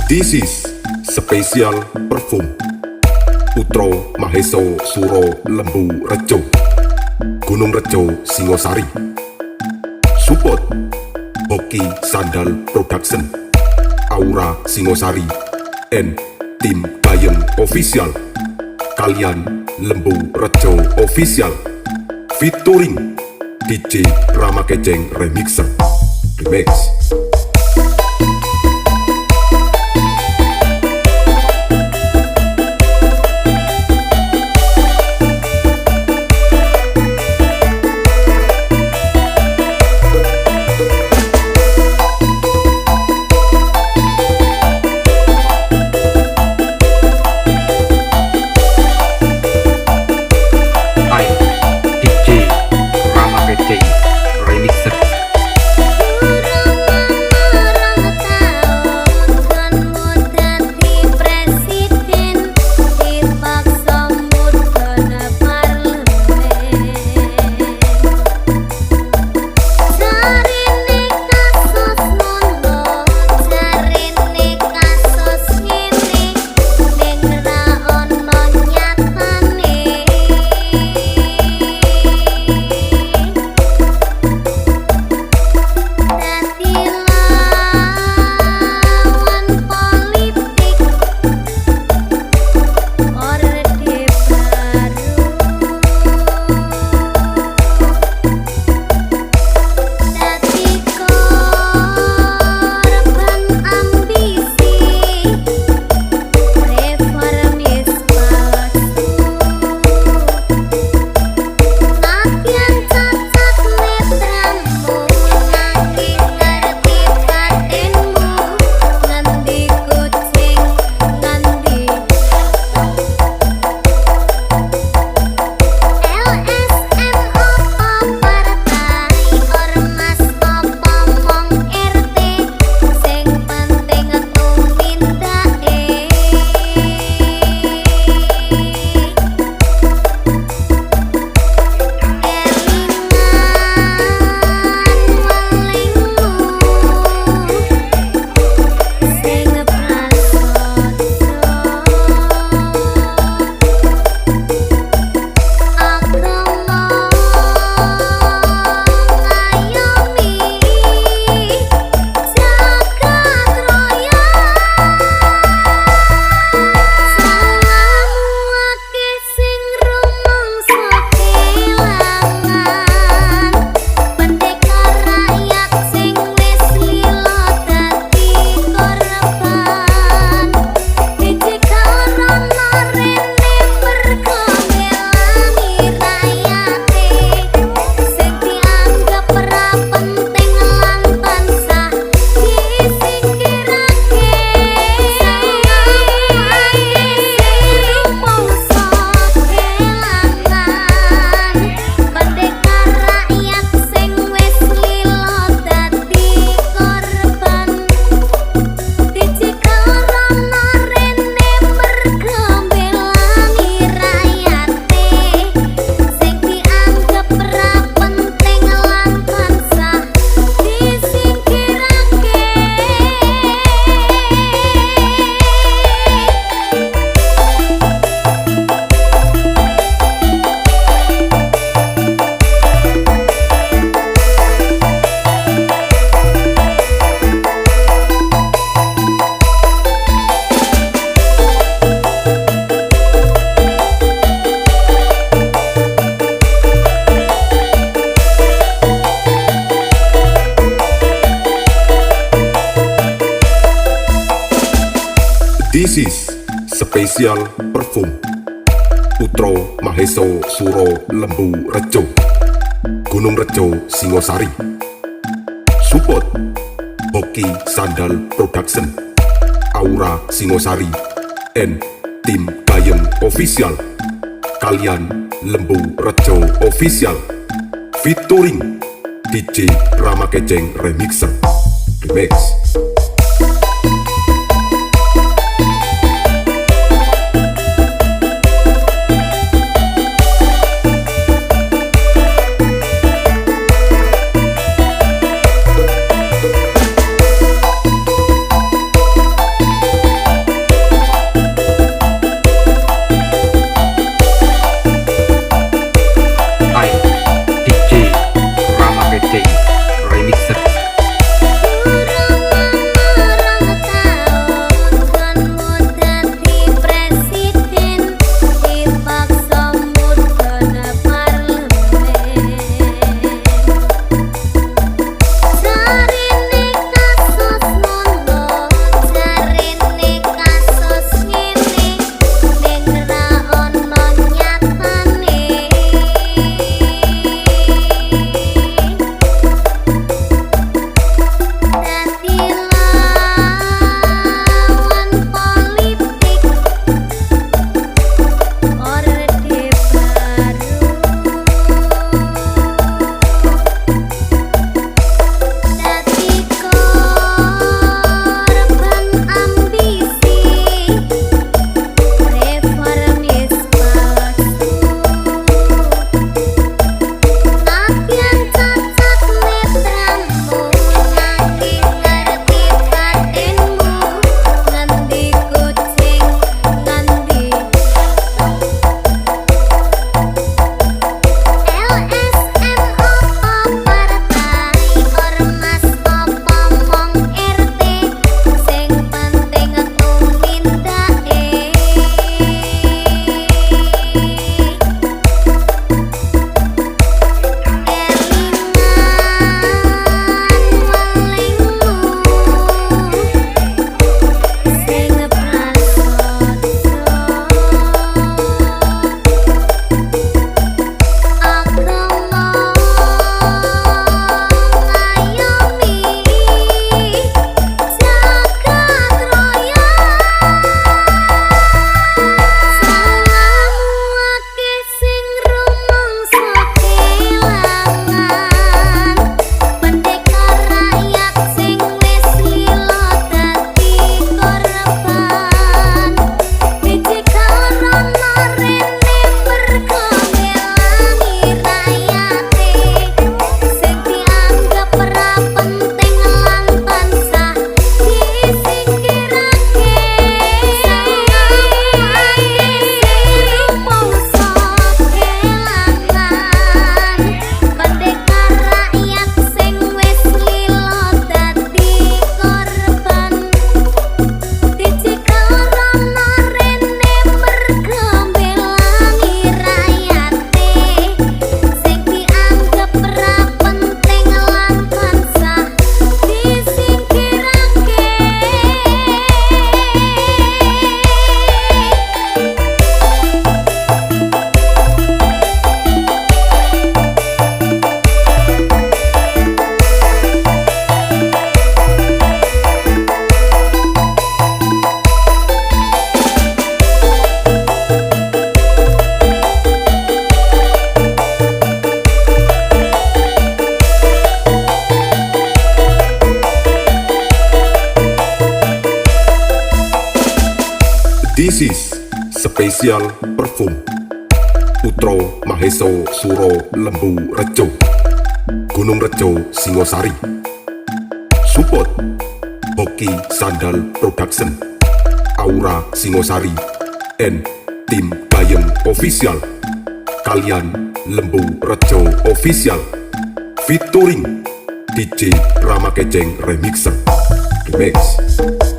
This is Special Perfume Putro Maheso Suro Lembu Rejo Gunung Rejo Singosari. Support Hoki Sandal Production, Aura Singosari, and Tim Gayeng Official. Kalian Lembu Rejo Official featuring DJ Rama Kejeng Remixer Remix. This is Special Perfume Putro Maheso Suro Lembu Rejo Gunung Rejo Singosari. Support Hoki Sandal Production, Aura Singosari, and Tim Gayeng Official. Kalian Lembu Rejo Official featuring DJ Rama Kejeng Remixer Remix. This is Special Perfume Putro Maheso Suro Lembu Rejo, Gunung Rejo Singosari. Support Hoki Sandal Production, Aura Singosari, and Tim Gayeng Official. Kalian Lembu Rejo Official, featuring DJ Rama Keceng Remixer Remix.